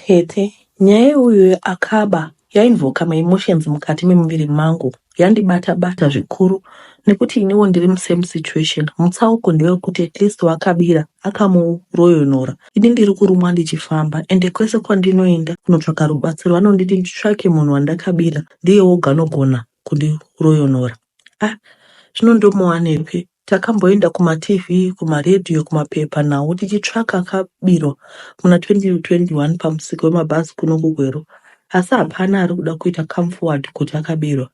Tete, nyaya uyu akaba yainvoka maemotions mukati memuviri mangu, yandibata-bata zvikuru nekuti iniwo ndiri musame situation. Mutsauko ndewekuti at least wakabira akamuroyonora, ini ndiri kurumwa ndichifamba, ende kwese kwandinoenda kunotsvaka rubatsiro vanonditi nditsvake munhu wandakabira ndiye woga anogona kundiroyonora. Zvinondomuwanepi? Takamboenda kuma-TV, kuma-radio, kumapepa nawo tichitsvaka akabirwa muna 2021 pamusika wemabhazi kuno kuGweru, asi hapana ari kuda kuita come forward kuti akabirwa.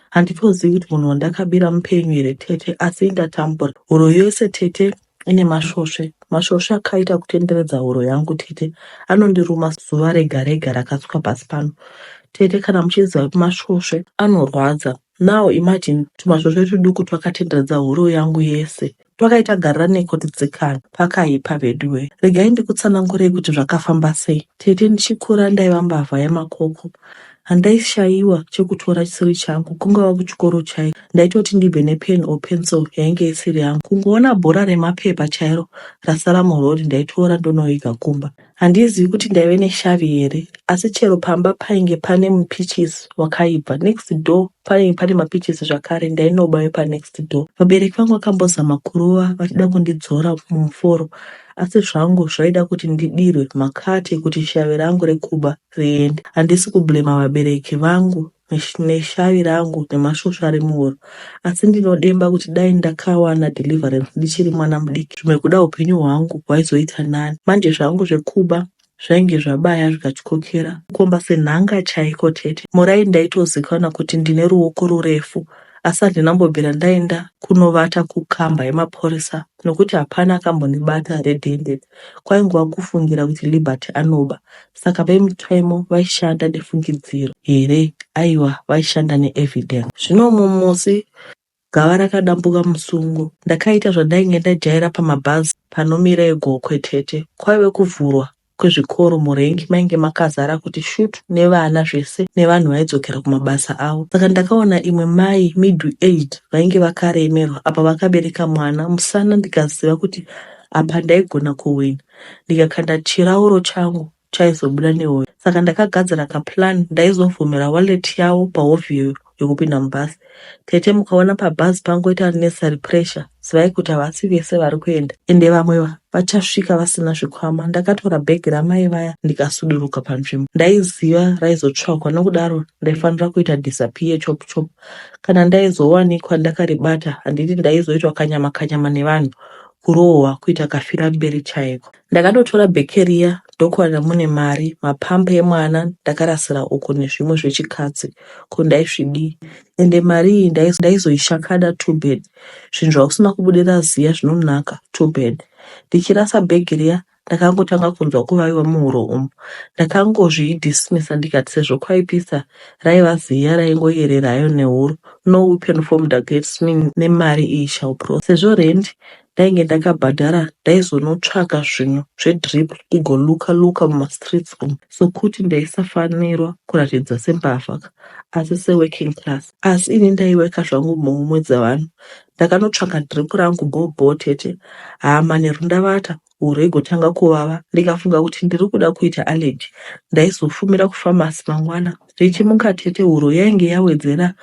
Handitozivi kuti munhu wandakabira mupenyu here Tete, asi indatambura. Huro yose Tete ine masvosve. Masvosve akaita kutenderedza huro yangu Tete, anondiruma zuva rega rega rakasvika pasi pano. Tete, kana muchiziva masvosve anorwadza. Now imagine tumasvosve tuduku twakatenderedza huro yangu yese. Twakaita garira nekotidzikana pakaipa veduwe. Regai ndikutsanangurei kuti zvakafamba sei. Tete, ndichikura ndaiva mbavha yamakoko. Handaishayiwa chekutora chisiri changu, kungava kuchikoro chaiko. Ndaitoti ndibve nepeni or pencil yainge isiri yangu. Kungoona bhora remapepa chairo rasara murori ndaitora ndonoiga kumba. Handizivi kuti ndaive neshavi here, asi chero pamba painge pane mupichisi wakaibva. Next door painge pane mapichisi zvakare, ndainoba wepa next door. Vabereki vangu vakambozama kurova vachida kundidzora mumuforo, asi zvangu zvaida kuti ndidirwe makate kuti shavi rangu rekuba riende. Handisi kublema vabereki vangu neshavi rangu nemasvosve ari muhuro, asi ndinodemba kuti dai ndakawana deliverance ndichiri mwana mudiki, zvimwe kuda upenyu hwangu hwaizoita nani. Manje zvangu zvekuba zvainge zvabaya zvikatyokera, kukomba senhanga chaiko Tete. Murai ndaitozikanwa kuti ndine ruoko rurefu, asi handinambobvira ndaenda kunovata kukamba yemapurisa nokuti hapana akambondibata red-handed. Kwaingova kufungira kuti Liberty anoba. Saka vemutaimo vaishanda nefungidziro here, aiwa vaishanda neevidence. Zvino mumusi gava rakadambuka musungu. Ndakaita zvandainge ndajaira pamabhazi panomira egokwe Tete. Kwaive kuvhurwa kwezvikoro murengi mainge makazara kuti shutu nevana zvese nevanhu vaidzokera kumabasa avo. Saka ndakaona imwe mai middle aged vainge vakaremerwa apa vakabereka mwana musana, ndikaziva kuti apa ndaigona kuwina. Ndikakanda chirauro changu chaizobuda nehoyo. Saka ndakagadzira kaplan ndaizovhomera wallet yavo pahovhiyo yokupinda mubhazi. Tete, mukaona pabhazi pangoita necessary pressure, zivai kuti havasi vese vari kuenda, ende vamwe vachasvika vasina zvikwama. Ndakatora bhegi ramai vaya ndikasuduruka panzvimbo. Ndaiziva raizotsvagwa, nokudaro ndaifanira kuita disappear chop chop. Kana ndaizowanikwa ndakaribata, handiti ndaizoitwa kanyama nevanhu, kurohwa kuita kafira mberi chaiko. Ndakandotora bheki riya ndokuwana mune mari, mapampa emwana ndakarasira uko nezvimwe zvechikadzi kundaisvidi. Ende mari iyi ndaizoishakada 2 bed. Zvinhu zvausina kubudira ziya zvinonaka 2 bed. Ndichirasa bhegi riya ndakangotanga kunzwa kuvaviwa muhuro umu. Ndakangozvidismisa ndikati sezvo kwaipisa raiva ziya raingoyererayo nehuro. No weapon formed against me nemari iyi shall prosper. Sezvo rendi ndainge ndakabhadhara, ndaizonotsvaka zvinhu zvedrip igoluka mumastreets umu, sokuti ndaisafanirwa kuratidza sembavha asi seworking class. Asi ini ndaiweka zvangu muhumwe dzavanhu. Ndakanotsvaka drip rangu bhobo Tete, hama neru ndavata huro igotanga kuvava. Ndikafunga kuti ndiri kuda kuita allergy, ndaizofumira kufamasi mangwana. Ndichimuka Tete, huro yainge yawedzera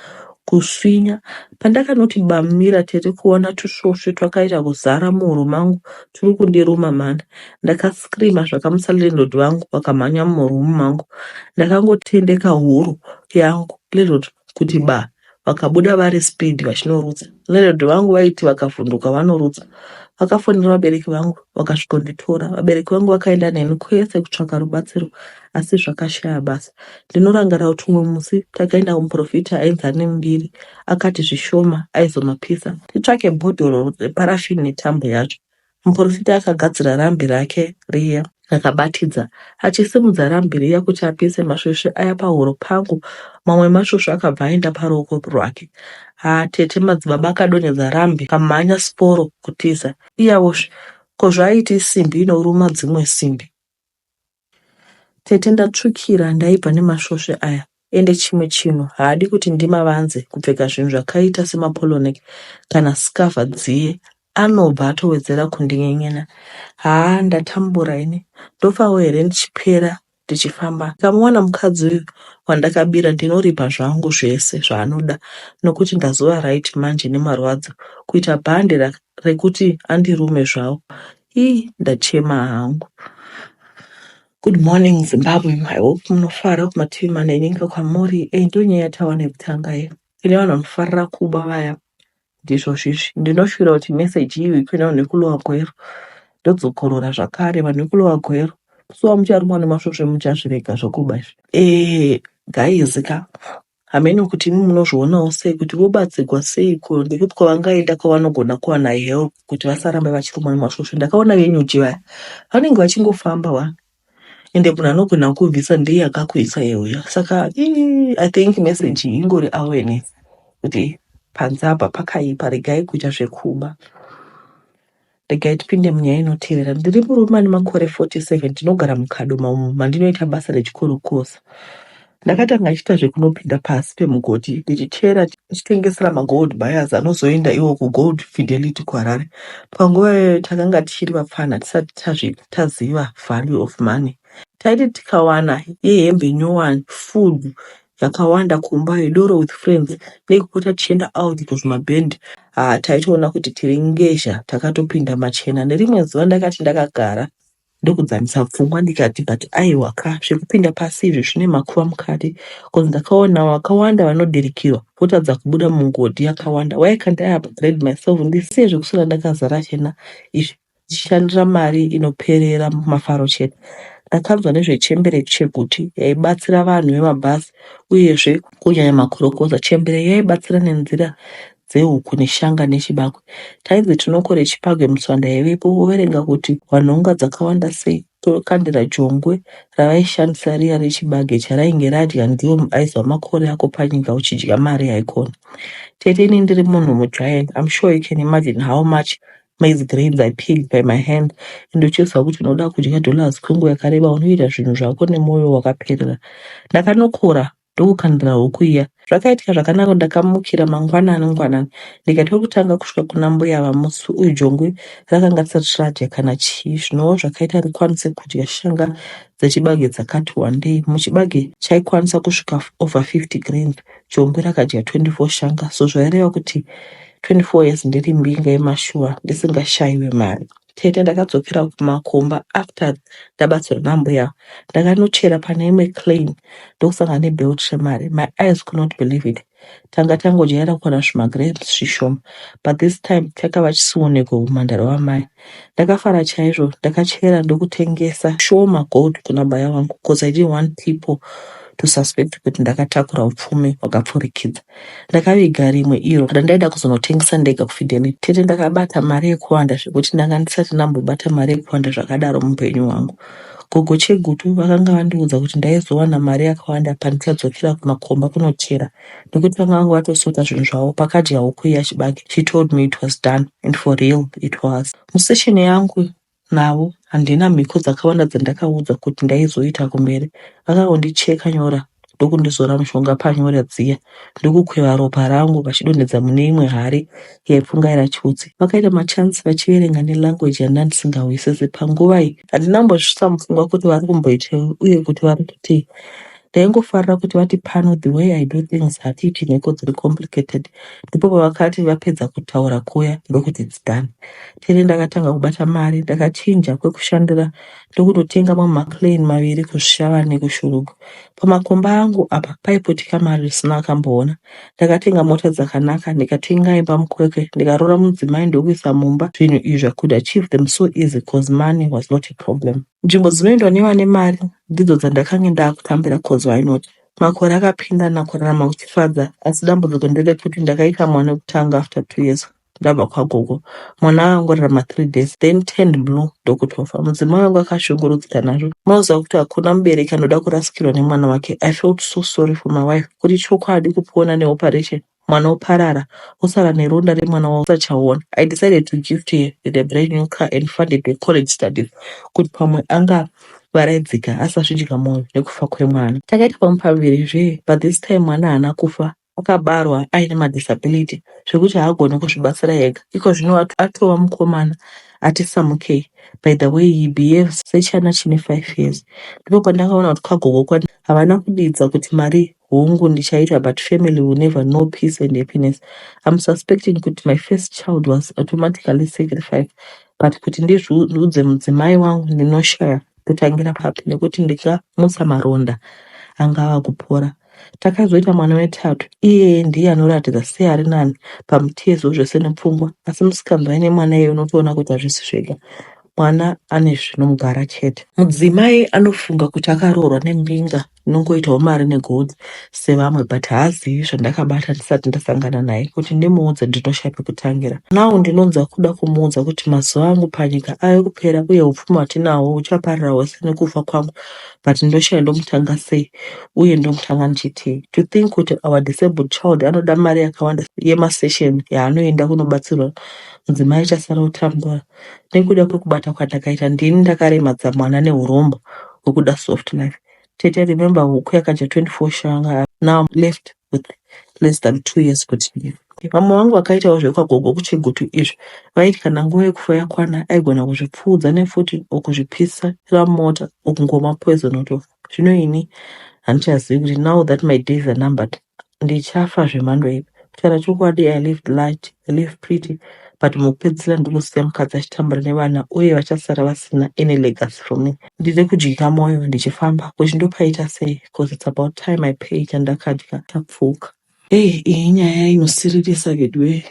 kusvinya. Pandakanoti bamira Tete, kuona tusvosve twakaita kuzara muhuro mangu turi kundiruma mhanda. Ndakaskrima zvakamusa landlord vangu vakamhanya muhuro mangu. Ndakangotendeka huro yangu landlord kuti vakabuda vari speed vachinorutsa. Landlord vangu vaiti vakavhunduka vanorutsa. Vakafonera vabereki vangu vakasvikonditora. Vabereki vangu vakaenda neni kwese kutsvaka rubatsiro, asi zvakashaya basa. Ndinorangarira kuti umwe musi takaenda kumuprofita ainzi ane mbiri, akati zvishoma aizomapisa. Titsvake bhodhoro reparafini netambo yacho. Muprofita akagadzira rambi rake riya akabatidza, achisimudza rambi riya kuti apise masvosve aya pahuro pangu. Mamwe masvosve akabva aenda paruoko rwake. Tete, madzibaba akadonhedza rambi kamhanya sporo kutiza. Iyawozve ko zvaaiti simbi inoruma dzimwe simbi. Tete, ndatsvukira ndaibva nemasvosve aya. Ende chimwe chinhu haadi kuti ndimavanze kupfeka zvinhu zvakaita semapoloneki kana skavha dziye. Anobva atowedzera kundinyenyena. Ndatambura ini. Ndofawo here ndichipera tichifamba. Ndikamuwana mukadzi uyu wandakabira, ndinoripa zvangu zvese zvaanoda nokuti ndazova right manje nemarwadzo kuita bhande rekuti andirume zvawo. Ndachema hangu. Good morning Zimbabwe. I hope munofara kumativi mana inenge kwamuri. Ndo nyaya yatawana yekutanga iyi. Tine vanhu vanofarira kuba vaya. Ndizvo zvizvi. Ndinoshuvira kuti meseji iyi ikuenda nekulowa gwero. Ndodzokorora zvakare vanhu vekulowa gwero. So mucharumwa nemasvosve muchazvirega zvokuba izvi. Guys hamene kuti munozvionawo sei kuti vobatsirwa seiko ngekuti kwavangaenda kwavanogona kuwana help kuti vasaramba vachirumwa nemasvosve. Ndakaona venyuchi vaya vanenge vachingofamba ende munhu anogona kubvisa ndeye akakuisa iyoyo. Saka I think message ingori awareness kuti panze apa pakaipa, regai kuita zvekuba. Regai tipinde munyaya inotevera. Ndiri murume ane makore 47 ndinogara muKadoma umu mandinoita basa rechikorokosa. Ndakatanga ndichiita zvekunopinda pasi pemugodhi ndichichera ndichitengesera magold buyers anozoenda iwo kuGold Fidelity kuHarare. Panguva takanga tichiri vapfana tisati taziva value of money. Taiti tikawana yehembe nyowani, food yakawanda kumba, doro with friends, nekupota tichienda out kuzvimabhendi, taitoona kuti tiri ngezha, takatopinda machena. Nerimwe zuva ndakati ndakagara ndokudzanisa pfungwa ndikati but aiwa zvekupinda pasi izvi zvine makuva mukati, because ndakaona vakawanda vanodirikirwa votadza kubuda mugodhi yakawanda. Why can't I upgrade myself? Ndisiye zvekusura ndakazara chena izvi ndichishandira mari inoperera mumafaro chete. Ndakanzwa nezvechembere cheguti yaibatsira vanhu vemabhazi uyezve kunyanya makorokoza. Chembere yaibatsira nenzira dzehuku neshanga nechibagwe. Tainzi tinokore chipagwe mutswanda yaivepo woverenga kuti vanhonga dzakawanda sei. Tokandira jongwe ravaishandisa riya rechibage charainge radya ndiwo aizwa makore ako panyika uchidya mari yaikona. Tete ini ndiri munhu mugiant. I'm sure you can imagine how much maize grains I picked by my hand. Ndochizwa kuti unoda kudya dollars kwenguva yakareba unoita zvinhu zvako nemwoyo wakaperera. Ndakanokora ndokukandira huku iya. Zvakaitika zvakanaka ndakamukira mangwanani ndikati kutanga kusvika kuna mbuya vamusi uyu jongwe rakanga risati radya kana chii. Zvinowo zvakaita rikwanise kudya shanga dzechibage dzakati wandei. Muchibage chaikwanisa kusvika over 50 grains. Jongwe rakadya 24 shanga. So zvaireva kuti 24 years ndiri mbinga yemashuwa ndisingashayiwe mari. Tete ndakadzokera kumakomba after ndabatsirwa nambuya. Ndakanochera pane imwe claim ndokusangana nebelt remari. My eyes could not believe it. Tanga tangojaira kuwana zvimagrapes zvishoma, but this time takava chisioneko mumhandara wamai. Ndakafara chaizvo. Ndakachera ndokutengesa shoma gold kuna baya wangu because I didn't want people to suspect kuti ndakatakura upfumi wakapfurikidza. Ndakaviga rimwe iro randaida kuzonotengesa ndega kuFidelity. Tete ndakabata mari yekuwanda zvekuti ndanga ndisati ndambobata mari yekuwanda zvakadaro muupenyu hwangu. Gogo chegutu vakanga vandiudza kuti ndaizowana mari yakawanda pandichadzokera kumakomba kunochera nekuti vakanga vatosota zvinhu zvavo pakadya huku yachibage. She told me it was done and for real it was. Musesheni yangu navo handina mhiko dzakawanda dzandakaudzwa kuti ndaizoita kumberi. Vakangondicheka nyora ndokundizora mushonga panyora dziya ndokukweva ropa rangu vachidonhedza mune imwe hari yaipfungaira chiutsi. Vakaita machansi vachiverenga nelanguage yandandisingawisisi. Panguva iyi handinambozvisa mupfungwa kuti vari kumboitei uye kuti vari kutei. Ndaingofarira kuti vati pano the way I do things hatiiti mhiko dziri complicated. Ndipo pavakati vapedza kutaura kuya ndokuti it's done. Tete ndakatanga kubata mari. Ndakachinja kwekushandira ndokunotenga maclane maviri kuzvishava nekuShurugu. Pamakomba angu apa paipotika mari risina akamboona. Ndakatenga mota dzakanaka, ndikatenga imba mukwekwe, ndikarora mudzimai ndokuisa mumba. Zvinhu izvi I could achieve them so easy because money was not a problem. Nzvimbo dzinoendwa nevane mari ndidzo dzandakanga ndakutambira cause why not. Makore akapinda kurarama kuchifadza, asi dambudziko nderekuti ndakaita mwana wekutanga after 2 years ndabva kwagogo. Mwana angorarama 3 days then turned blue ndokutofa. Mudzimai wangu akashungurudzika nazvo. Munoziva kuti hakuna mubereki anoda kurasikirwa nemwana wake. I felt so sorry for my wife. Kuti chokwadi kupona neoperation mwana oparara osara neronda remwana wasachaona. I decided to gift her with a brand new car and funded her college studies kuti pamwe anga varaidzika asazvidya mwoyo nekufa kwemwana. Takaita pamupambiri but this time mwana haana kufa. Akabarwa aine madisability zvekuti haagoni kuzvibatsira ega. Iko zvino atova mukomana ati Samukei, by the way he behaves sechana chine 5 years. Ndipo pandakaona kuti kagogo kwani havana kudidza kuti mari hongu ndichaita, but family will never know peace and happiness. I'm suspecting kuti my first child was automatically sacrificed, but kuti ndizviudze mudzimai wangu ndinoshaya kutangira papi nekuti ndikamusa maronda angava kupora. Takazoita mwana wetatu, iye ndiye anoratidza seari nani pamutezo zvese nepfungwa, asi musikanzwa ine mwana iye unotoona kuti hazvisi zvega, mwana ane zvinomugara chete. Mudzimai anofunga kuti akaroorwa nembinga inongoitawo mari negodzi sevamwe, but haazivi zvandakabata ndisati ndasangana naye kuti ndimuudze ndinoshaya pekutangira. Nawo ndinonza kuda kumuudza kuti mazuva angu panyika ave kupera uye upfumi hwatinahwo huchaparira hwose nekufa kwangu, but ndoshaya ndomutanga sei uye ndomutanga ndichitei. To think kuti our disabled child anoda mari yakawanda yemasession yaanoenda kunobatsirwa, mudzimai chasara utambura. Nekuda kwekubata kwandakaita ndini ndakaremadza mwana neurombo hwekuda soft life. Tete remember huku yakacha 24 shanga, now I'm left with less than 2 years kuti ndive. Vamwe vangu vakaitawo zvekwagogo kuchigutu izvi, vaiti kana nguva yekufa yakwana aigona kuzvipfuudza nefuti okuzvipisa mota okungoma poison otofa. Zvino ini handichazivi kuti now that my days are numbered ndichafa zvemhando ipi. Kutaura chokwadi, I lived light, I lived pretty, but mukupedzisira ndikusiya mukadzi achitambura nevana uye vachasara vasina any legacy from me. Ndiri kudyika mwoyo ndichifamba kuti ndopaita sei, because it's about time I pay chandakadya tapfuka. Iyi inyaya inosiririsa vedwe,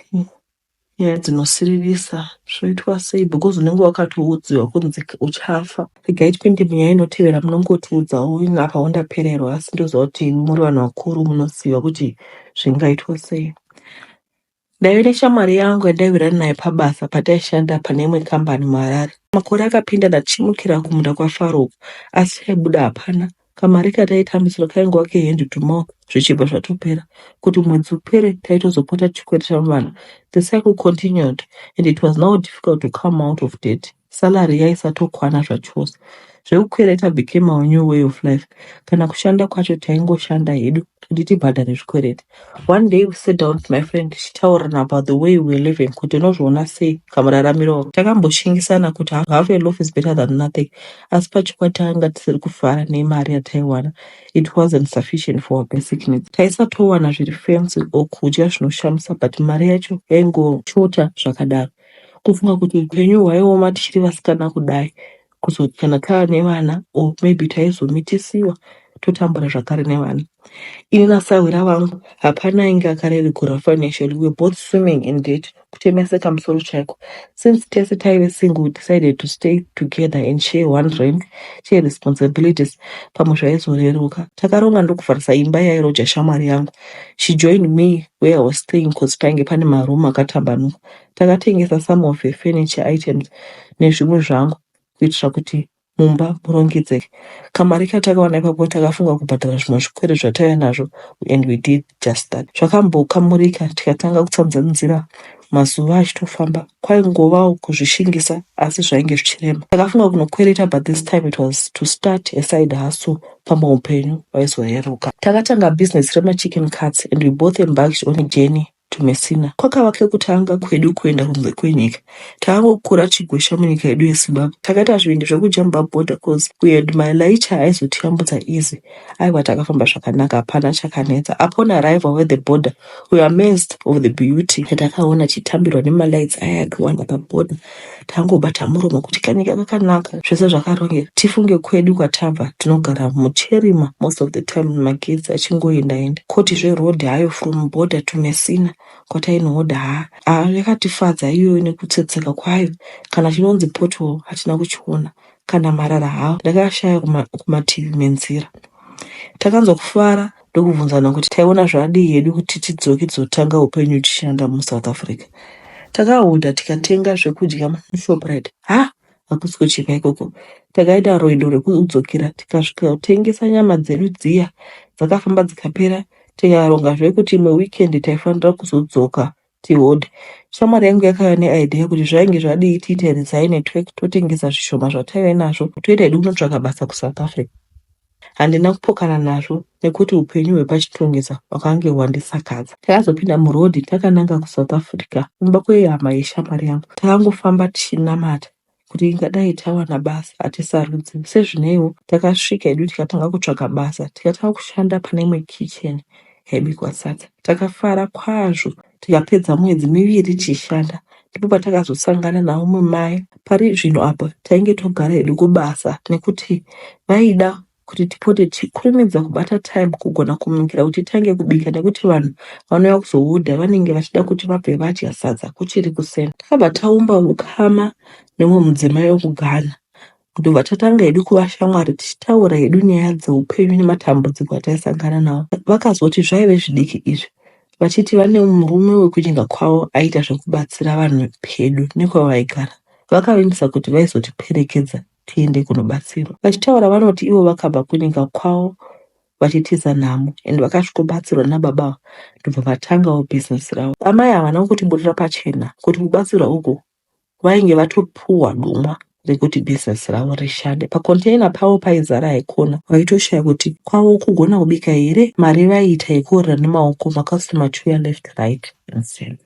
nyaya dzinosiririsa zvoitwa sei, because unenge wakatoudziwa kunzi uchafa. Regai tipinde munyaya inotevera, munongotiudzawo apa wandapererwa, asi ndoziva kuti muri vanhu vakuru munoziva kuti zvingaitwa sei. Ndaive neshamwari yangu yandaivirana naye pabasa pataishanda pane imwe kambani muHarare. Makore akapinda ndachimukira kumunda kwaFarouk, asi chaibuda hapana. Kamari kataitambisirwa kaingowa kehendi tumawo zvichibva zvatopera. Kuti mwedzi upere taitozopota tichikwereta vanhu. The cycle continued and it was now difficult to come out of debt. Salary yaisatokwana zvachose. Zvekukwereta became our new way of life. Kana kushanda kwacho taingoshanda hedu kuti tibhadhare zvikwereti. One day we sat down with my friend tichitaurirana about the way we were living, kuti unozviona sei kamuraramiro. Takamboshingisana kuti half a loaf is better than nothing. Asi pachikwata tanga tisiri kufara nemari yataiwana. It wasn't sufficient for our basic needs. Taisatowana zviri fancy okudya zvinoshamisa, but mari yacho yaingoshota zvakadaro. Kufunga kuti upenyu hwaioma tichiri vasikana kudai, kuzoti kana tava nevana or maybe taizomitisiwa totambura zvakare nevana. Ini nasawira vangu hapana ainge akarerukira financially. We were both swimming in debt, kutemeseka musoro chaiko. Since tese taive single, we decided to stay together and share one rent, share responsibilities. Pamwe zvaizoreruka takaronga ndokuvharisa imba yairoja shamwari yangu. She joined me where I was staying because painge pane maroom akatambanuka. Takatengesa some of her furniture items nezvimwe zvangu kuitira kuti mumba murongedzeke. Kamari katakawana ipapo takafunga kubhadhara zvimwe zvikwere zvataiva nazvo, and we did just that. Zvakambokamurika tikatanga kutsanzanzira mazuva achitofamba, kwaingovawo kuzvishingisa asi zvainge zvichirema. Takafunga kunokwereta, but this time it was to start a side hustle pamwe upenyu hwaizoreruka. Takatanga business remachicken cuts and we both embarked on a journey to Messina. Kwakava kekutanga kwedu kuenda kunze kwenyika. Takangokura chigwesha munyika yedu yeZimbabwe. Takaita zvinhu zvekujamba border cause we had malaicha aizotiyambudza easy. Aiwa takafamba zvakanaka, hapana chakanetsa. Upon arrival at the border, we were amazed of the beauty yatakaona chitambirwa nemalights aya akiwanda paborder. Tangobata muromo kuti kanyika kakanaka, zvese zvakarongeka. Tifunge kwedu kwatabva tinogara muCherima most of the time, magetsi achingoenda-enda. Koti zveroad hayo from border to Messina kwatainoda yakatifadza iyoyo nekutsetseka kwayo. Kana chinonzi pothole hatina kuchiona, kana marara hawo ndakashaya kumativi menzira. Takanzwa kufara ndokubvunzana kuti taiona zvadii hedu kuti tidzoke tizotanga upenyu tichishanda muSouth Africa. Takahuda tikatenga zvekudya muShoprite. Hakusi kuchipa ikoko. Takaita rwendo rwekudzokera tikasvika kutengesa nyama dzedu dziya dzakafamba dzikapera. Tikaronga zvekuti imwe weekend taifanira kuzodzoka tihodhe. Shamwari yangu yakauya neidea kuti zvainge zvadii tiite resign network totengesa zvishoma zvataiva nazvo toita hedu kunotsvaka basa kuSouth Africa. handina kupokana nazvo nekuti upenyu hwepachitungisa hwakange hwandisakadza. Takazopinda murodhi takananga kuSouth Africa kumba kwehama yeshamwari yangu. Takangofamba tichinamata kuti ingadai tawana basa hatisarudzi. Sezvineiwo takasvika hedu tikatanga kutsvaka basa, tikatanga kushanda pane imwe kicheni yaibikwa sadza. Takafara kwazvo, tikapedza mwedzi miviri tichishanda. Ndipo patakazosangana naumwe mai. Pari zvino apa tainge togara hedu kubasa nekuti vaida kuti tipote tikurumidza kubata time kugona kumukira kuti titange kubika, nekuti vanhu vanouya kuzoudha vanenge vachida kuti vabve vadya sadza kuchiri kusena. Takabva taumba ukama nemumwe mudzimai wekuGhana, ndobva tatanga hedu kuva shamwari tichitaura hedu nyaya dzeupenyu nematambudziko ataisangana nawo. Vakazoti zvaive zvidiki izvi, vachiti vane murume wekunyika kwavo aita zvekubatsira vanhu pedu nekwavaigara. Vakavimbisa kuti vaizotiperekedza tiende kunobatsirwa. Vachitaura vanoti ivo vakabva kunyika kwavo vachitiza nhamo ende vakasvikobatsirwa nababa ndobva vatangawo bhizinesi ravo. Amai havana kutiburira pachena kuti kubatsirwa uku vainge vatopuhwa dumwa rekuti bhizinesi ravo rishande. Pakondeina pavo paizara haikona, vaitoshaya kuti kwavo kugona kubika here. Mari vaiita yekuorera nemaoko, makasitoma chuya left right and center.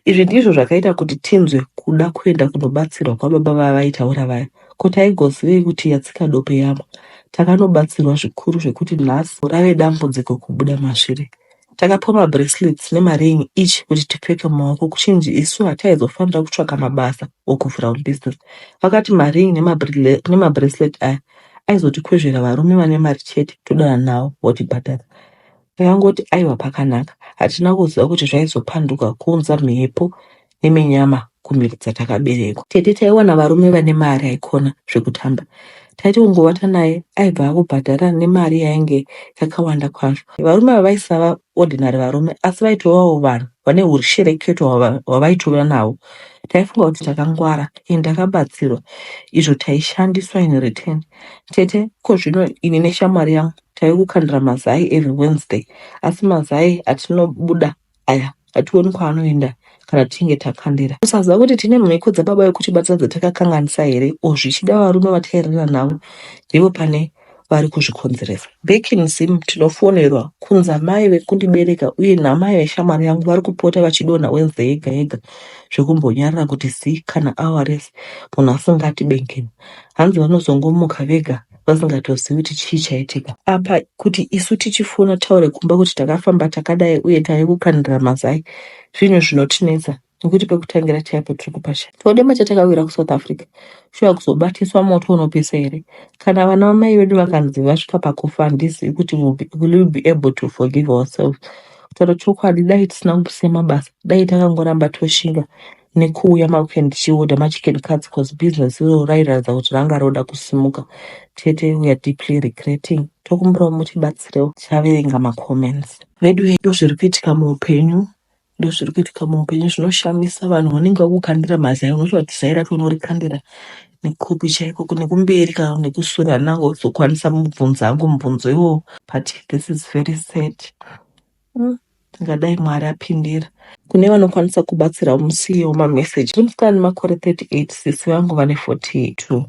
Izvi ndizvo zvakaita kuti tinzwe kuda kuenda kunobatsirwa kwababa vavaitaura vaya. Kuti aigozivei kuti yatsika dope yama, takanobatsirwa zvikuru zvekuti nhasi rave dambudziko kubuda masviri. Takapuwa mabracelets nemaringi each kuti tipfeke mumaoko, kuchinji isu hataizofanira kutsvaka mabasa okuvhura business. Vakati maringi nemabracelet aya aizotikwezvera varume vane mari chete todana navo votibhadhara. Takangoti aiwa pakanaka, hatina kuziva kuti zvaizopanduka kuunza mhepo nemenyama kumhuri dzatakaberekwa. Tete taiwana varume vane mari haikona zvekutamba. Taiti kungovata naye aibva akubhadhara nemari yainge yakawanda kwazvo. Varume ava vaisava ordinary varume, asi vaitovawo vanhu vane ushereketo hwavaitova nahwo. Taifunga kuti takangwara ende takabatsirwa, izvo taishandiswa in return. Tete kozvino ini neshamwari yangu taikukandira mazai every Wednesday, asi mazai atinobuda aya hationi kwaanoenda kana tinge takandira. Kusaziva kuti tine mhiko dzababa vekutibatsa dzatakakanganisa here, zvichida varume vatairera navo ndivo pane vari kuzvikonzeresa. Back in Zim tinofonerwa kunzi amai vekundibereka uye namai veshamwari yangu vari kupota vachidonha Wednesday yega yega zvekumbonyarara kuti zii kana hours munhu asingati bengeni. Hanzi vanozongomuka vega vasingatozivi kuti chii chaitika. Apa kuti isu tichifona taure kumba kuti takafamba takadai uye taikukandira mazai, zvinhu zvinotinetsa nekuti pekutangira chaipo tiri kupasha. Todema chatakawira kuSouth Africa, shuwa kuzobatiswa moto unopisa here. Kana vana vamai vedu vakanzi vasvika pakufa, handizivi kuti will we be able to forgive ourselves. Kutaura chokwadi, dai tisina kusiya mabasa, dai takangoramba toshinga nekuuya maweekend tichiodha machicken cuts cause business iro rairatidza kuti ranga roda kusimuka. Tete, we are deeply regretting. Tokumbirawo mutibatsirewo tichaverenga macomments. Vedu vedu zviri kuitika muupenyu, ndozviri kuitika muupenyu zvinoshamisa. Vanhu vanenge vakukandira mazai, unoti kuti zai racho unorikandira nekupi chaiko, nekumberi kana nekusure, handina kuzokwanisa mubvunzo angu mubvunzo iwowo, but this is very sad. Tingadai Mwari apindira. Kune vanokwanisa kubatsira musiyewo mameseji. Musikana makore 38, sisi vangu vane 42.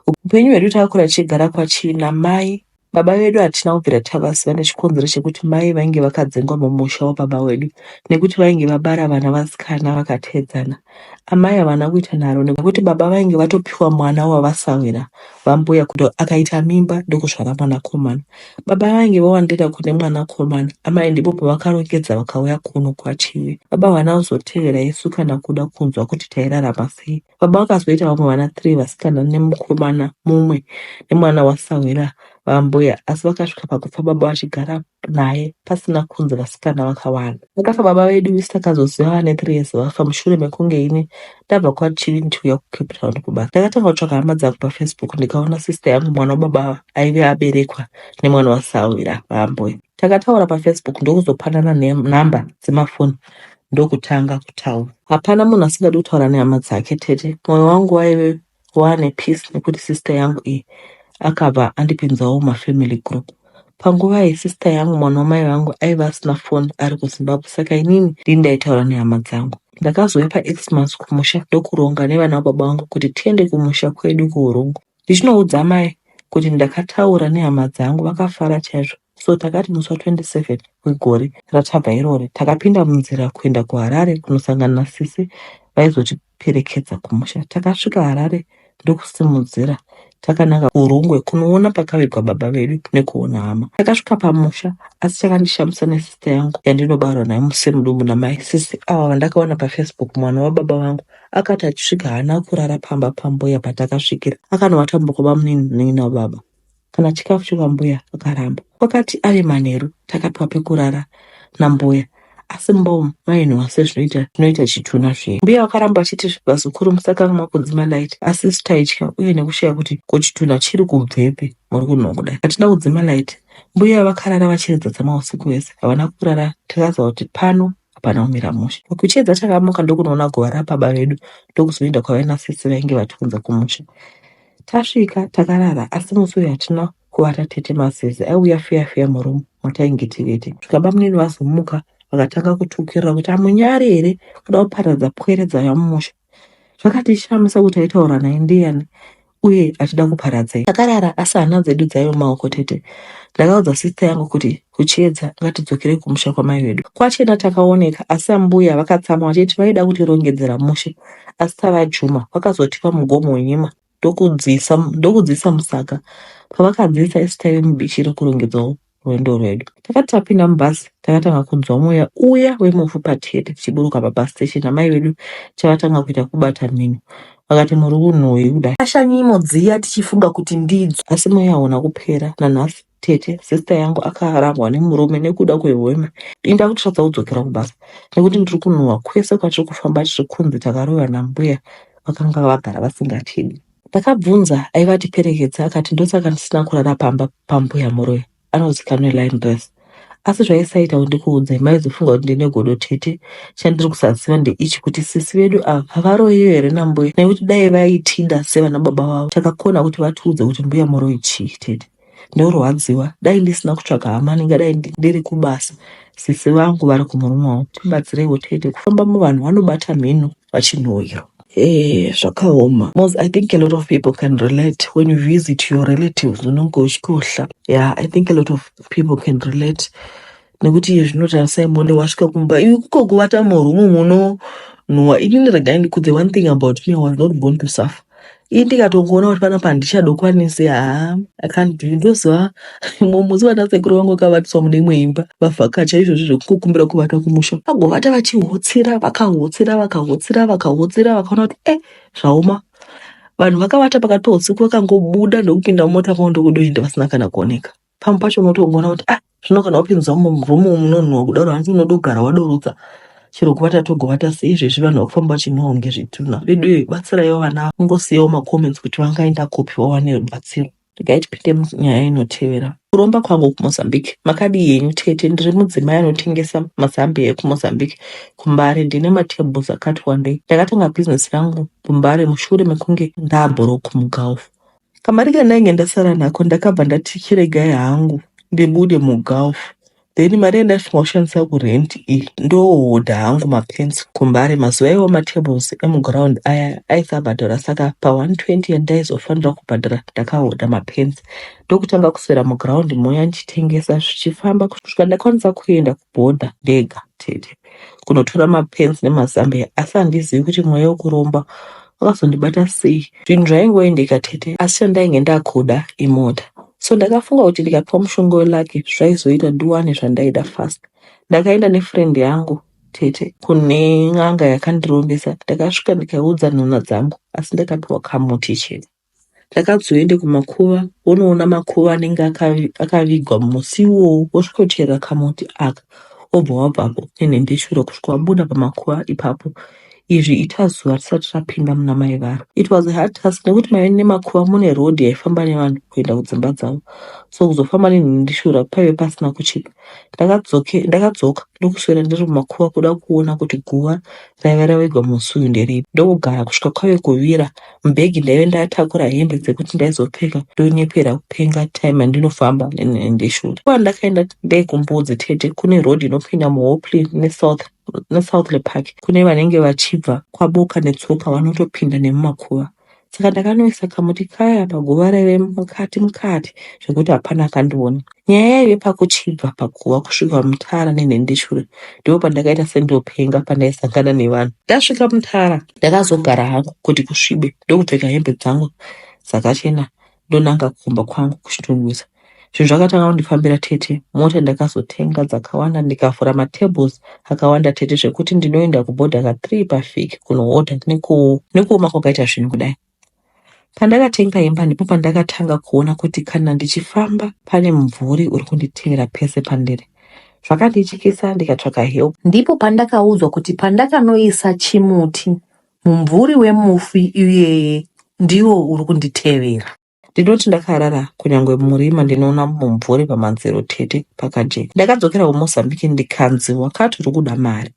Upenyu hwedu takakura tichigara kwachina mai. Baba vedu hatina kubvira tavasiva nechikonzero chekuti mai vainge vakadzingwa mumusha wababa wedu, nekuti vainge vabara vana vasikana vakateedzana. Amai havana kuita nharo nekuti baba vainge vatopiwa mwana wavasawira vambuya kuti akaita mimba ndokuzvara mwanakomana. Baba vainge vawandira kune mwanakomana, amai ndipo pavakarongedza vakauya kuno kwachivi. Baba havana kuzotevera isu kana kuda kunzwa kuti tairarama sei. Baba vakazoita vamwe vana 3 vasikana nemukomana mumwe nemwana wasawira vambuya, asi vakasvika pakufa baba vachigara naye pasina kunzi vasikana vakawanda. Vakafa baba vedu isu takazoziva vane 3 years vafa mushure mekunge ini ndabva kwachivi ndichiuya kuCape Town kubasa. Ndakatanga kutsvaga hama dzangu paFacebook ndikaona sister yangu mwana wababa aive aberekwa nemwana wasawira vambuya. Takataura paFacebook ndokuzopanana namba dzemafoni ndokutanga kutaura. Hapana munhu asingadi kutaura nehama dzake. Tete, mwoyo wangu waive wane peace nekuti sister yangu iyi akabva andipinzawo mafamily group. Panguva yesister yangu mwana wamai vangu aiva asina foni ari kuZimbabwe, saka inini ndini ndaitaura nehama dzangu. Ndakazouya paXmas kumusha ndokuronga nevana wababa vangu kuti tiende kumusha kwedu kuUrungu. Ndichinoudza mai kuti ndakataura nehama dzangu vakafara chaizvo. So takati musi wa27 wegore ratabva irori takapinda munzira kuenda kuHarare kunosangana nasisi vaizotiperekedza kumusha. Takasvika Harare ndokusimudzira takananga kuRungwe kunoona pakavigwa baba vedu nekuona hama. Takasvika pamusha, asi chakandishamisa nesista yangu yandinobarwa naye musemudumbu namai. Sisi ava vandakaona paFacebook, mwana wababa vangu, akati achisvika haana kurara pamba pambuya patakasvikira, akanovata muboka bamunini wababa. Kana chikafu chikwambuya akaramba. Wakati ave manheru takapiwa pekurara nambuya, asi mbomu vainhuwa sezvinoita chituna zviye. Mbuya vakaramba achiti vazukuru musakanganwa kudzima light, asi taitya uye nekushaya kuti kuchituna chiri kubvepi muri kunhuwa kudai. Hatina kudzima light. Mbuya vakarara vachiedza mausiku wese, havana kurara. Takaziva kuti pano hapana kumira musha. Kuchiedza takamuka ndokunoona guva rababa vedu ndokuzoenda kwavainasisi vainge vatiunza kumusha. Tasvika takarara, asi musi uyu hatina kuvata tete masezi aiuya fiya murumu matainge tirete. Baba munini vazomuka vakatanga kutukirira kuti hamunyari here kuda kuparadza pwere dzauya mumusha. Zvakatishamisa kuti aitaura naye ndiyani uye achida kuparadzai. Takarara asi hana dzedu dzaiva mumaoko tete. Ndakaudza sista yangu kuti kuchiedza ngatidzokere kumusha kwamai vedu. Kwachena takaoneka, asi ambuya vakatsama vachiti vaida kutirongedzera musha, asi tavajuma vakazotipa mugomo wenyima ndokudzisa musaka. Pavakadzisa isu taive mubishi rekurongedzawo rwendo rwedu. Takati tapinda mubhazi takatanga kunzwa mweya uya wemovha patete tichiburuka pabus station. Amai vedu chavatanga kuita kubata mhino, vakati muri kunhuhwi kudai. Ashanyimo dziya tichifunga kuti ndidzo, asi mweya hauna kupera. Nanhasi tete sista yangu akarambwa nemurume nekuda kwehwema. Inda kuti tadza kudzokera kubasa nekuti ndiri kunhuhwa kwese kwatiri kufamba tiri kunzi takarohwa nambuya vakanga vagara vasingatidi. Takabvunza aivatiperekedza akati ndosaka ndisina kurara pamba pambuya muroya, anozikanwa line dress. Asi zvaisaita kundikuudzai maizofunga kuti ndine godo tete. Chandiri kusaziva ndeichi kuti sisi vedu ava havaroyiyo here nambuya, nekuti dai vaitida sevana baba vavo takakona kuti vatiudze kuti mbuya muroyi chii tete. Ndorwadziwa, dai ndisina kutsvaga hama ndingadai ndiri kubasa. Sisi vangu vari kumurume wavo, tibatsireiwo tete. Kufamba muvanhu vanobata mhino vachinhuhwira. Zvakaoma. I think a lot of people can relate when you visit your relatives unonge uchikohla. Yeah, I think a lot of people can relate. Nekuti iye zvinotarisa imone wasvika kumba iwe kukoguvata murumu munonhuhwa. Inini regai ndikudze, one thing about me, I was not born to suffer. Ini ndikatongoona kuti panapa ndichadokwanisi, I can't do it. Ndoziva musi vanasekuru vangu vakavatiswa mune imwe imba vavhakacha izvozvo zvekukumbira kuvata kumusha, vagovata vachihotsira vakaona kuti zvaoma. Vanhu vakavata pakati peusiku vakangobuda ndokupinda mumota kwavo ndokudoenda vasina kana kuoneka. Pamwe pacho unotongoona kuti zvino kana wapinzwa murumu munonhuhwa kudaro hanzi unoda kugara wadorotsa chero kuvata togovata seizvezvi vanhu vakufamba vachinhuhwa ngezvituna. Vedu batsiraiwo vana, kungosiyawo makoments kuti vangaenda kopi vawane rubatsiro. Regai tipinde munyaya inotevera. Kuromba kwangu kuMozambique, makadi yenyu tete. Ndiri mudzimai anotengesa mazambiya ekuMozambique kuMbare. Ndine matebhus akati wandei. Ndakatanga bhizinesi rangu kuMbare mushure mekunge ndabhuroka muGulf. Kamari kandainge ndasara nako ndakabva ndati chiregai hangu ndibude muGulf. Then mari yandafunga kushandisa kurenti iyi ndohodha hangu mapenzi kuMbare. Mazuva aiwa matebhus emuground aya aisabhadhara, saka pa120 yandaizofanira kubhadhara ndakahodha mapenzi. Ndokutanga kuswera muground moya ndichitengesa zvichifamba kusvika ndakwanisa kuenda kubhodha ndega tete kunotora mapenzi nemazambiya, asi handizivi kuti mweya wekuromba wakazondibata sei. Zvinhu zvaingoendeka tete, asi chandainge ndakoda imota. So ndakafunga kuti ndikapiwa mushonga welaki zvaizoita ndiwane zvandaida fast. Ndakaenda nefriend yangu tete kune n'anga yakandirombesa. Ndakasvika ndikaudza nhunha dzangu, asi ndakapiwa kamuti chete. Ndakazoende kumakuva, unoona makuva anenge akavigwa musi iwowo, wosvikochera kamuti aka obva wabvapo nenhembeshuro kusvika wabuda pamakuva ipapo. Izvi itazuva risati rapinda muna mai varo. It was a hard task nekuti mai nemakuva mune road yaifamba nevanhu kuenda kudzimba dzavo, so kuzofamba nenhembeshuro paive pasina kuchipa. Ndakadzoka ndokuswera ndiri mumakuva kuda kuona kuti guva raiva ravigwa musi uyu nderipi. Ndokugara kusvika kwave kuvira. Mubhegi ndaive ndatakura hembe dzekuti ndaizopfeka ndonyepera kupenga time andinofamba nenhembeshuro. Ndakaenda ndaikumbudzi tete kune road inopinda muHopley neSouth Park. Kune vanenge vachibva kwaBoka netsoka vanotopinda nemumakuva. Saka ndakanoisa kamuti kaya paguva raive mukati zvekuti hapana akandiona. Nyaya yaive pakuchibva paguva kusvika Mutara nenhendeshure, ndipo pandakaita sendopenga pandaisangana nevanhu. Ndasvika Mutara ndakazogara hangu kuti kusvibe, ndokupfeka hembe dzangu dzakachena ndonanga kumba kwangu kuchitonwisa. Zvinhu zvakatanga kundifambira tete. Mota ndakazotenga dzakawanda, ndikavhura matables akawanda tete zvekuti ndinoenda kubhodha ka3 pavhiki kunohodha nekuoma kwakaita zvinhu kudai. Pandakatenga imba ndipo pandakatanga kuona kuti kana ndichifamba pane mumvuri uri kunditevera pese pandiri. Zvakandityisa, ndikatsvaka help. Ndipo pandakaudzwa kuti pandakanoisa chimuti, mumvuri wemufi iyeye ndiwo uri kunditevera. Ndinoti ndakarara kunyangwe murima ndinoona mumvuri pamanzero tete pakajeka. Ndakadzokera kuMozambique ndikanzi wakati uri kuda mari.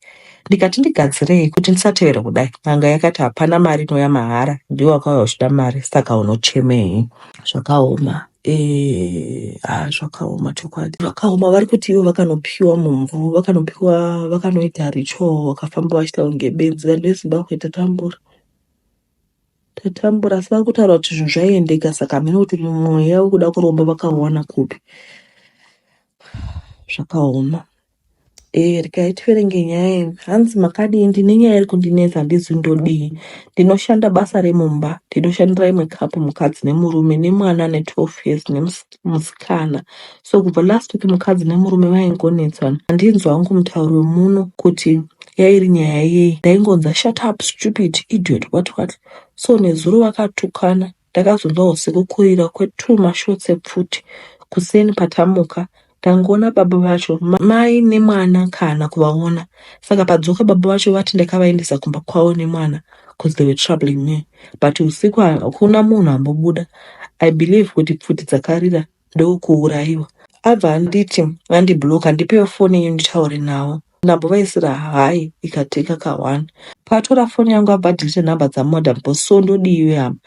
Ndikati ndigadzirei kuti ndisatevera kudai. N'anga yakati hapana mari inouya mahara, ndiwo wakauya uchida mari, saka unochemei. Zvakaoma. Zvakaoma chokwadi. Zvakaoma. Vari kuti ivo vakanopiwa mumvu, vakanoita ritual, vakafamba vachiita kunge benzi. Vanhu veZimbabwe tatambura, asi vari kutaura kuti zvinhu zvaiendeka, saka hameno kuti mumweya wekuda kuromba vakauwana kupi. Zvakaoma. Rikaitiverenge nyaya hanzi makadii, ndine nyaya iri kundinetsa, handizi ndodii. Ndinoshanda basa remumba, ndinoshandira imwe kapu, mukadzi nemurume nemwana ne12 years nemusikana. So kubva last week mukadzi nemurume vaingonetsana. Handinzwa hangu mutauro wemuno kuti yairi nyaya yei. Ndaingonza shut up stupid idiot what. So nezuro vakatukana. Ndakazonzwa usiku kurira kwe2 mashotsi epfuti. Kuseni patamuka tangoona baba vacho, mai nemwana kana kuvaona. Saka padzoka baba vacho vati ndakavaendesa kumba kwavo nemwana because they were troubling me. But usiku hakuna munhu ambobuda. I believe kuti pfuti dzakarira ndokuuraiwa. Abva anditi vandibloka, ndipewo foni yenyu nditaure navo. Ndambovaisira hai ikateka ka1. Patora foni yangu abva adhilita nhamba dzaModern Boss, so ndodiwe hamba.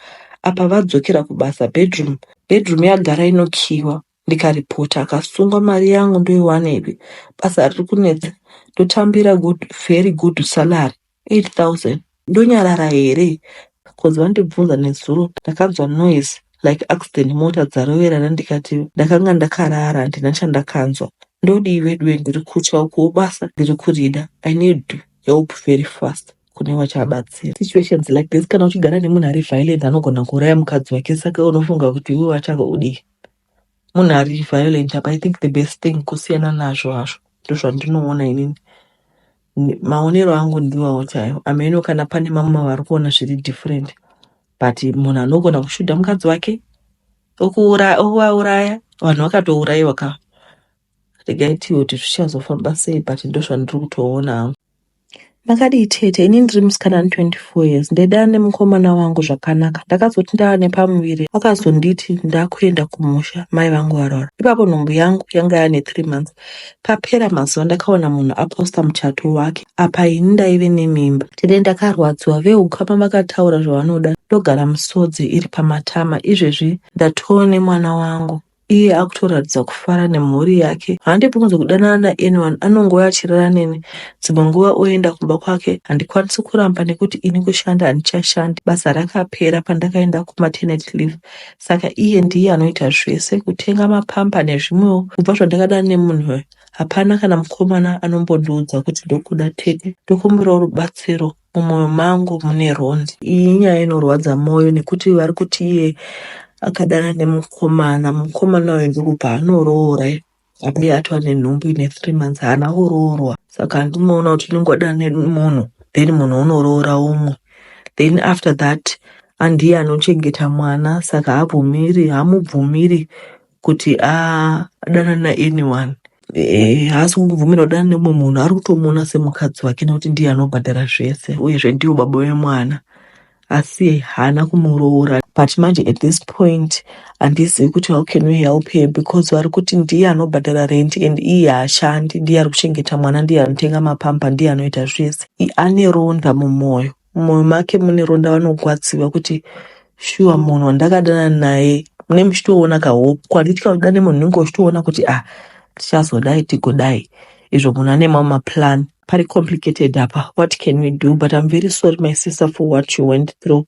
Apa vadzokera kubasa bedroom yagara inokiwa. Ndikaripota, akasungwa mari yangu ndoiwanei. Basa riri kunetsa. Ndotambira very good salary 8,000. Ndonyarara here? Because vandibvunza nezuro ndakanzwa noise like accident, mota dzaroverana. Ndikati ndakanga ndakarara, handina chandakanzwa. Ndodiwe ndiri kutya uko basa ndiri kurida. I need help very fast. Kune vachabatsira. Situations like this, kana uchigara nemunhu ari violent anogona kuuraya mukadzi wake, saka unofunga kuti iwe wachakudii. Munhu ari violent apa, I think the best thing kusiyana nazvo hazvo. Ndozvandinoona inini. Maonero angu ndiwawo chaiwo. Ameno kana pane mamwe vari kuona zviri different. But munhu anogona kushudha mukadzi wake, okuvauraya, vanhu vakatourayiwa ka. Regaitiwo kuti zvichazofamba sei, but ndozvandiri kutoona hangu. Makadii tete, ini ndiri musikana 24 years. Ndaidana nemukomana wangu zvakanaka. Ndakazoti ndava nepamuviri, akazonditi ndakuenda kumusha, mai vangu varwara. Ipapo nhumbu yangu yanga yane 3 months. Papera mazuva ndakaona munhu aposta muchato wake. Apa ini ndaive nemimba. Tete ndakarwadziwa, veukama vakataura zvavanoda. Ndogara Musodzi iri pamatama. Izvezvi ndatova nemwana wangu. Iye akutoratidza kufara nemhuri yake. Handibvunze kudanana naanyone, anongouya achirara neni. Dzimwe nguva oenda kumba kwake. Handikwanisi kuramba nekuti ini kushanda handichashandi. Basa rakapera pandakaenda kumaternity leave. Saka iye ndiye anoita zvese, kutenga mapamba nezvimwewo. Kubva zvandakadana nemunhu, hapana kana mukomana anombondiudza kuti ndokuda tete. Ndokumbirawo rubatsiro. Mumwoyo mangu mune rondi. Iyi nyaya inorwadza mwoyo nekuti vari kuti iye akadana mukomana uyu ndokubva anoroora. Ape atova nenhumbu ine 3 months, haana kuroorwa. Saka handinoona kuti ndingodana nemunhu, then munhu unoroora umwe. Then after that, andiye anochengeta mwana, saka hamubvumiri kuti adana naanyone. Haasi kumubvumira kudana nemumwe munhu, ari kutomuona semukadzi wake nekuti ndiye anobhadhara zvese, uyezve ndiwo baba wemwana. Asi haana kumuroora. But manje at this point handizivi kuti how can we help him, because vari kuti ndiye anobhadhara rent and iye haashandi, ndiye ari kuchengeta mwana, ndiye anotenga mapamba, ndiye anoita zvese. Ane ronda mumwoyo. Mumwoyo make mune ronda, vanogwadziwa kuti shuwa munhu wandakadana naye mune muchitoona kahope. Kwanditi kaudana nemunhu unenge uchitoona kuti tichazodai tigodai. Izvo munhu ane mamwe maplan. Pari complicated apa. What can we do? But I'm very sorry my sister for what you went through.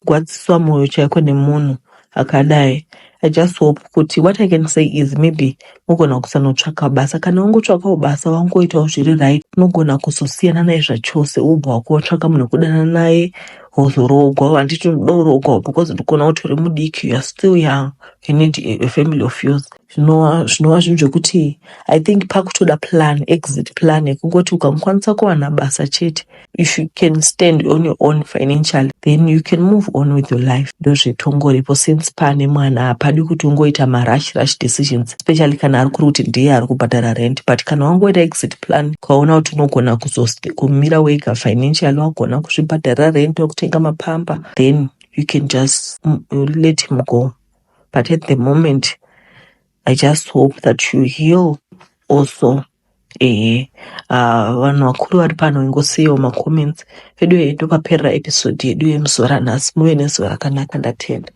gwadziswa mwoyo chaiko nemunhu akadai. I just hope kuti what I can say is maybe mugona kusanotsvaka basa. Kana wangotsvakawo basa wangoitawo zviri right, unogona kuzosiyana naye zvachose, ubva wakotsvaka munhu wekudana naye wozorogwa. Handiti unorogwa because ndikuona kuti uri mudiki, you are still young, you need a family of yours. Zvinova zvinhu zvekuti I think pakutoda plan, exit plan yekungoti ukamukwanisa kuwana basa chete, if you can stand on your own financially, then you can move on with your life. Ndozvetongoripo since pane mwana hapadi kuti ungoita rush decisions, especially kana ari kuri kuti ndiye ari kubhadhara rent. But kana wangoita exit plan ukaona kuti unogona kumira wega financially, wagona kuzvibhadhara rent, wekutenga mapamba, then you can just let him go. But at the moment, I just hope that you heal also. Vanhu vakuru vari pano ingosiyewo macomments. Pedu yedu paperera episode yedu yemuzuva ranhasi. Muve nezuva rakanaka, ndatenda.